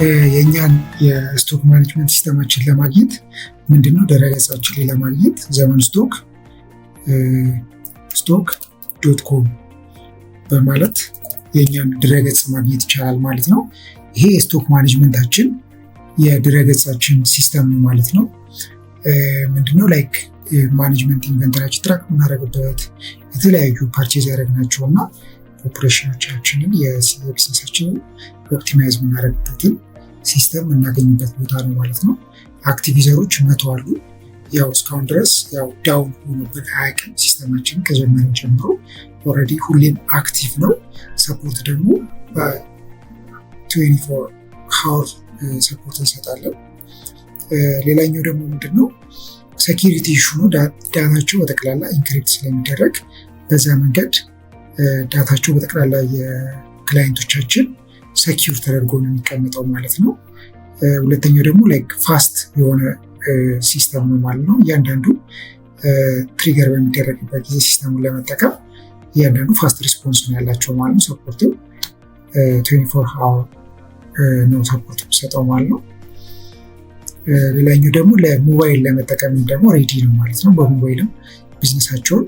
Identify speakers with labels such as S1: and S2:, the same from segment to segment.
S1: የእኛን የስቶክ ማኔጅመንት ሲስተማችን ለማግኘት ምንድነው ድረገጻችን ላይ ለማግኘት ዘመን ስቶክ ዶት ኮም በማለት የእኛን ድረገጽ ማግኘት ይቻላል ማለት ነው። ይሄ የስቶክ ማኔጅመንታችን የድረገጻችን ሲስተም ነው ማለት ነው። ምንድነው ላይክ ማኔጅመንት ኢንቨንተሪያችን ትራክ የምናደርግበት የተለያዩ ፓርቼዝ ያደረግናቸው እና ኦፕሬሽኖቻችንን የቢዝነሳችንን ኦፕቲማይዝ የምናደርግበትን ሲስተም እናገኝበት ቦታ ነው ማለት ነው። አክቲቭ ዩዘሮች 100 አሉ። ያው እስካሁን ድረስ ያው ዳውን ሆኖብን አያውቅም። ሲስተማችን ከጀመረ ጀምሮ ኦልሬዲ ሁሌም አክቲቭ ነው። ሰፖርት ደግሞ በ24 ሃወር ሰፖርት እንሰጣለን። ሌላኛው ደግሞ ምንድነው ሴኪሪቲ ኢሹ ነው። ዳታቸው በጠቅላላ ኢንክሪፕት ስለሚደረግ በዛ መንገድ ዳታቸው በጠቅላላ የክላይንቶቻችን ሰኪውር ተደርጎ ነው የሚቀመጠው ማለት ነው። ሁለተኛው ደግሞ ላይክ ፋስት የሆነ ሲስተም ነው ማለት ነው። እያንዳንዱ ትሪገር በሚደረግበት ጊዜ ሲስተሙን ለመጠቀም እያንዳንዱ ፋስት ሪስፖንስ ነው ያላቸው ማለት ነው። ሰፖርቱ 24 ሃወር ነው ሰፖርት የሚሰጠው ማለት ነው። ሌላኛው ደግሞ ለሞባይል ለመጠቀም ደግሞ ሬዲ ነው ማለት ነው። በሞባይልም ቢዝነሳቸውን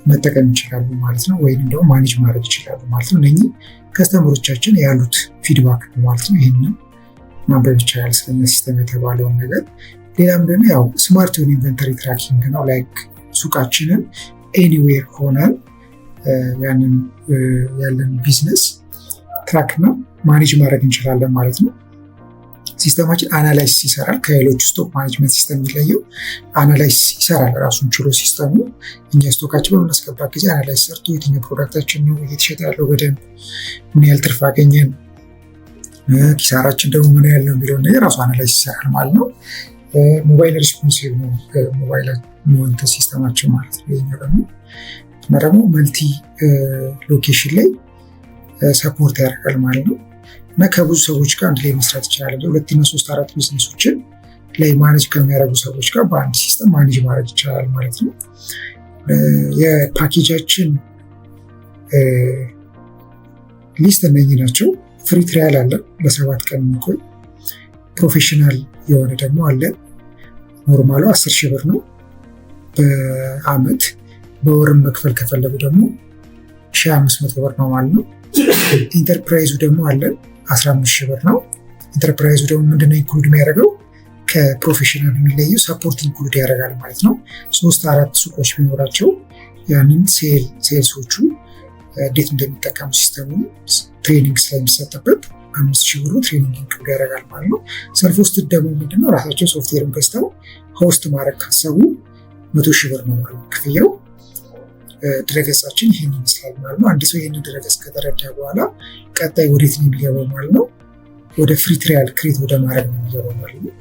S1: መጠቀም ይችላሉ ማለት ነው። ወይም ደግሞ ማኔጅ ማድረግ ይችላሉ ማለት ነው። እነኚህ ከስተመሮቻችን ያሉት ፊድባክ ነው ማለት ነው። ይህንን ማንበብ ይቻላል ስለኛ ሲስተም የተባለውን ነገር። ሌላም ደግሞ ያው ስማርት የሆነ ኢንቨንተሪ ትራኪንግ ነው። ላይክ ሱቃችንን ኤኒዌር ሆነን ያለን ቢዝነስ ትራክ ነው ማኔጅ ማድረግ እንችላለን ማለት ነው። ሲስተማችን አናላይስ ይሰራል። ከሌሎች ስቶክ ማኔጅመንት ሲስተም የሚለየው አናላይስ ይሰራል ራሱን ችሎ ሲስተሙ። እኛ ስቶካችን በምናስገባ ጊዜ አናላይስ ሰርቶ የትኛው ፕሮዳክታችን ነው እየተሸጠ ያለው፣ በደንብ ምን ያህል ትርፍ አገኘን፣ ኪሳራችን ደግሞ ምን ያህል ነው የሚለውን ነገር ራሱ አናላይስ ይሰራል ማለት ነው። ሞባይል ሪስፖንሲቭ ነው ሞባይል ሲስተማችን ማለት ነው። ይሄኛው ደግሞ መልቲ ሎኬሽን ላይ ሰፖርት ያደርጋል ማለት ነው። እና ከብዙ ሰዎች ጋር አንድ ላይ መስራት ይችላል። 2 እና 3 4 ቢዝነሶችን ላይ ማኔጅ ከሚያደርጉ ሰዎች ጋር በአንድ ሲስተም ማኔጅ ማድረግ ይቻላል ማለት ነው። የፓኬጃችን ሊስት እነኚህ ናቸው። ፍሪ ትራያል አለ ለ7 ቀን የሚቆይ። ፕሮፌሽናል የሆነ ደግሞ አለ። ኖርማሉ 10 ሺህ ብር ነው በአመት። በወርም መክፈል ከፈለጉ ደግሞ 1500 ብር ነው ማለት ነው። ኢንተርፕራይዙ ደግሞ አለ 15 ሺህ ብር ነው። ኢንተርፕራይዙ ደግሞ ምንድነው ኢንክሉድ የሚያደርገው ከፕሮፌሽናል የሚለየው ሰፖርት ኢንክሉድ ያደርጋል ማለት ነው። 3-4 ሱቆች ቢኖራቸው ያንን ሴልሶቹ እንዴት እንደሚጠቀሙ ሲስተሙን ትሬኒንግ ስለሚሰጥበት 5,000 ብሩ ትሬኒንግ ኢንክሉድ ያደርጋል ማለት ነው። ሰልፍ ሆስት ደግሞ ምንድነው ራሳቸው ሶፍትዌርን ገዝተው ሆስት ማድረግ ካሰቡ 100,000 ብር ነው ማለት ክፍያው። ድረገጻችን ይህን ይመስላል ማለት ነው። አንድ ሰው ይህንን ድረገጽ ከተረዳ በኋላ ቀጣይ ወዴት ነው የሚገባው ማለት ነው? ወደ ፍሪ ትራያል ክሬት ወደ ማድረግ ነው የሚገባው ማለት ነው።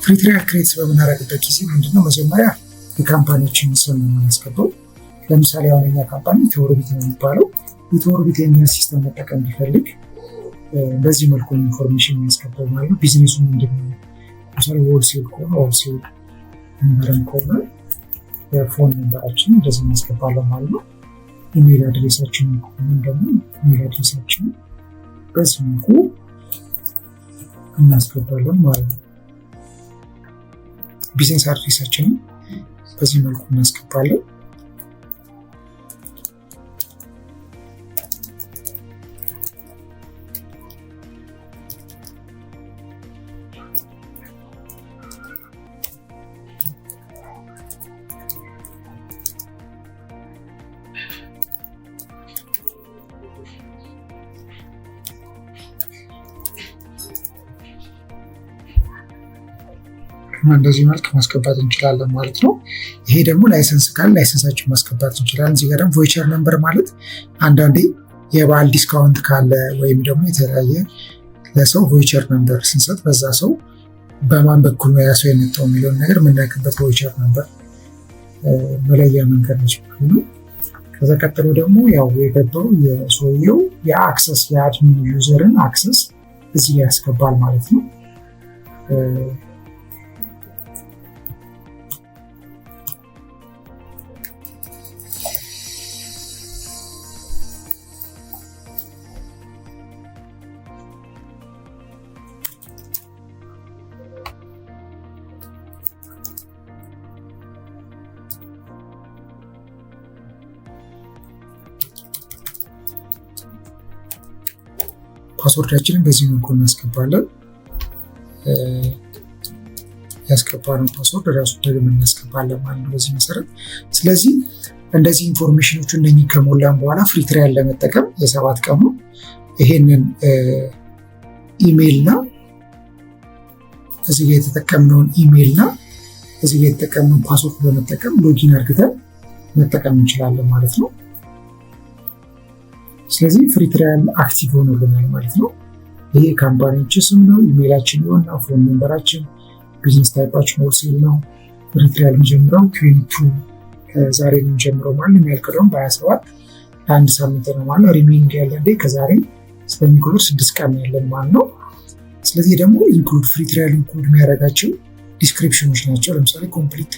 S1: ፍሪ ትራያል ክሬት በምናደርግበት ጊዜ ምንድነው መጀመሪያ የካምፓኒዎችን ስም ነው የምናስገባው። ለምሳሌ አሁን የኛ ካምፓኒ ኢትዮኦርቢት ነው የሚባለው። ኢትዮኦርቢት የኛ ሲስተም መጠቀም ቢፈልግ በዚህ መልኩ ኢንፎርሜሽን የሚያስገባው ማለት ነው። ቢዝነሱ ምንድነው? ለምሳሌ ሆልሴል ከሆነ ሆልሴል ነንበርን ከሆነ የፎን ነንበራችን እንደዚህ እናስገባለን ማለት ነው። ኢሜል አድሬሳችን ከሆነ ደግሞ ኢሜል አድሬሳችን በዚህ መልኩ እናስገባለን ማለት ነው። ቢዝነስ አድሬሳችንን በዚህ መልኩ እናስገባለን። እንደዚህ መልክ ማስገባት እንችላለን ማለት ነው። ይሄ ደግሞ ላይሰንስ ካለ ላይሰንሳችን ማስገባት እንችላለን። እዚህ ጋር ደግሞ ቮይቸር ነምበር ማለት አንዳንዴ የበዓል ዲስካውንት ካለ ወይም ደግሞ የተለያየ ለሰው ቮይቸር ነምበር ስንሰጥ በዛ ሰው በማን በኩል ነው ያ ሰው የመጣው የሚለውን ነገር የምናውቅበት ቮይቸር ነምበር መለያ መንገድ ነች ማለት ነው። ከዛ ቀጥሎ ደግሞ ያው የገባው የሰውየው የአክሰስ የአድሚን ዩዘርን አክሰስ እዚህ ላይ ያስገባል ማለት ነው። ፓስወርዳችንን በዚህ መልኩ እናስገባለን። ያስገባነው ፓስወርድ ራሱ ደግመን እናስገባለን ማለት ነው በዚህ መሰረት። ስለዚህ እንደዚህ ኢንፎርሜሽኖቹ እነኚህ ከሞላን በኋላ ፍሪ ትራያል ለመጠቀም የ7 ቀኑ ይሄንን ኢሜይልና እዚህ ጋር የተጠቀምነውን ኢሜይልና እዚህ ጋር የተጠቀምነውን ፓስወርድ በመጠቀም ሎጊን አድርገን መጠቀም እንችላለን ማለት ነው። ስለዚህ ፍሪ ትራያል አክቲቭ ሆኖልናል ማለት ነው። ይሄ ካምፓኒያችን ስም ነው፣ ኢሜይላችን ይሆንና ፎን ነምበራችን፣ ቢዝነስ ታይፓችን ሆልሴል ነው። ፍሪ ትራያል የሚጀምረው 22 ከዛሬ የሚጀምረው ማለት የሚያልቀው ደግሞ በ27 ለአንድ ሳምንት ነው ማለት ሪሜይኒንግ ያለን ዴይ ከዛሬ ስለሚቆጥር 6 ቀን ያለን ማለት ነው። ስለዚህ ደግሞ ኢንክሉድ ፍሪ ትራያል ኢንክሉድ የሚያደርጋቸው ዲስክሪፕሽኖች ናቸው። ለምሳሌ ኮምፕሊት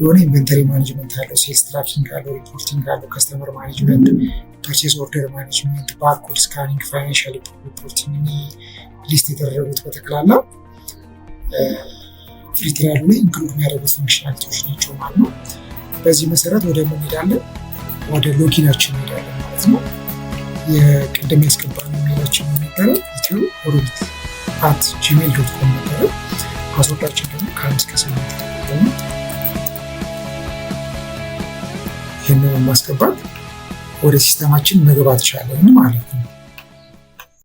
S1: የሆነ ኢንቨንተሪ ማኔጅመንት አለው፣ ሴልስ ትራኪንግ አለው፣ ሪፖርቲንግ አለው፣ ከስተመር ማኔጅመንት፣ ፐርቼዝ ኦርደር ማኔጅመንት፣ ባርኮድ ስካኒንግ፣ ፋይናንሻል ሪፖርቲንግ ሊስት የተደረጉት በጠቅላላ ፍሪ ትራያሉ ላይ ኢንክሉድ የሚያደርጉት ፈንክሽናሊቲዎች ናቸው ማለት ነው። በዚህ መሰረት ወደ ምን እንሄዳለን? ወደ ሎጊናችን እንሄዳለን ማለት ነው። የቅድም ያስገባነው ኢሜይላችን ነበረ ethio@gmail.com ነበረ። ፓስወርዳችን ደግሞ ከ1 እስከ 8 ነው። ይህንን ማስገባት ወደ ሲስተማችን መግባት ይቻላል ማለት ነው።